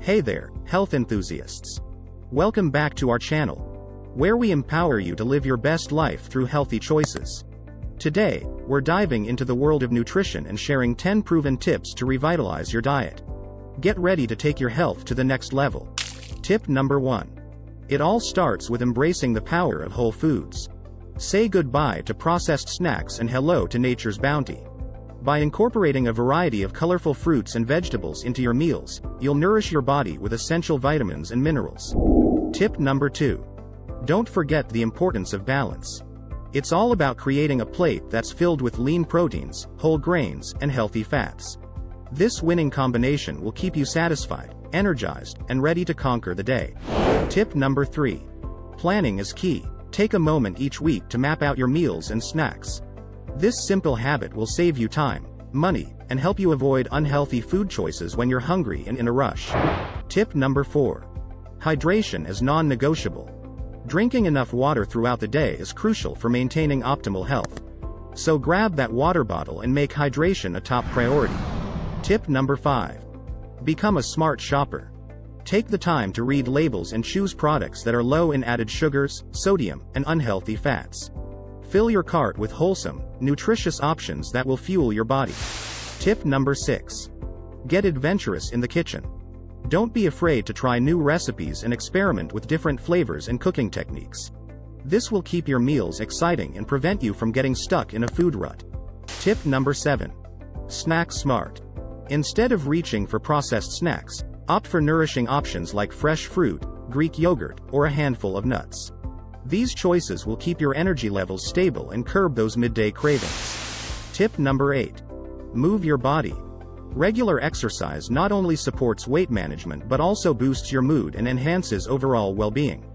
Hey there, health enthusiasts. Welcome back to our channel, where we empower you to live your best life through healthy choices. Today, we're diving into the world of nutrition and sharing 10 proven tips to revitalize your diet. Get ready to take your health to the next level. Tip number 1. It all starts with embracing the power of whole foods. Say goodbye to processed snacks and hello to nature's bounty. By incorporating a variety of colorful fruits and vegetables into your meals, you'll nourish your body with essential vitamins and minerals. Tip number 2. Don't forget the importance of balance. It's all about creating a plate that's filled with lean proteins, whole grains, and healthy fats. This winning combination will keep you satisfied, energized, and ready to conquer the day. Tip number 3. Planning is key. Take a moment each week to map out your meals and snacks. This simple habit will save you time, money, and help you avoid unhealthy food choices when you're hungry and in a rush. Tip number 4. Hydration is non-negotiable. Drinking enough water throughout the day is crucial for maintaining optimal health. So grab that water bottle and make hydration a top priority. Tip number 5. Become a smart shopper. Take the time to read labels and choose products that are low in added sugars, sodium, and unhealthy fats. Fill your cart with wholesome, nutritious options that will fuel your body. Tip number 6. Get adventurous in the kitchen. Don't be afraid to try new recipes and experiment with different flavors and cooking techniques. This will keep your meals exciting and prevent you from getting stuck in a food rut. Tip number 7. Snack smart. Instead of reaching for processed snacks, opt for nourishing options like fresh fruit, Greek yogurt, or a handful of nuts. These choices will keep your energy levels stable and curb those midday cravings. Tip number 8. Move your body. Regular exercise not only supports weight management but also boosts your mood and enhances overall well-being.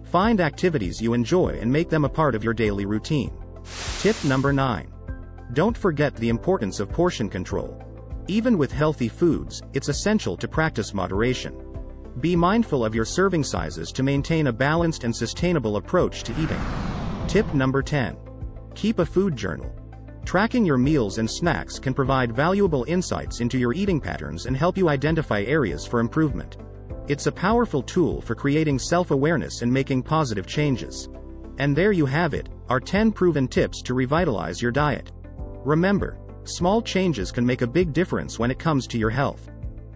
Find activities you enjoy and make them a part of your daily routine. Tip number 9. Don't forget the importance of portion control. Even with healthy foods, it's essential to practice moderation. Be mindful of your serving sizes to maintain a balanced and sustainable approach to eating. Tip number 10. Keep a food journal. Tracking your meals and snacks can provide valuable insights into your eating patterns and help you identify areas for improvement. It's a powerful tool for creating self-awareness and making positive changes. And there you have it, our 10 proven tips to revitalize your diet. Remember, small changes can make a big difference when it comes to your health.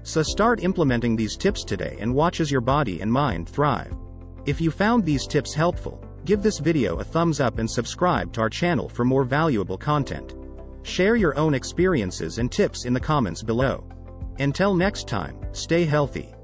So start implementing these tips today and watch as your body and mind thrive. If you found these tips helpful, give this video a thumbs up and subscribe to our channel for more valuable content. Share your own experiences and tips in the comments below. Until next time, stay healthy.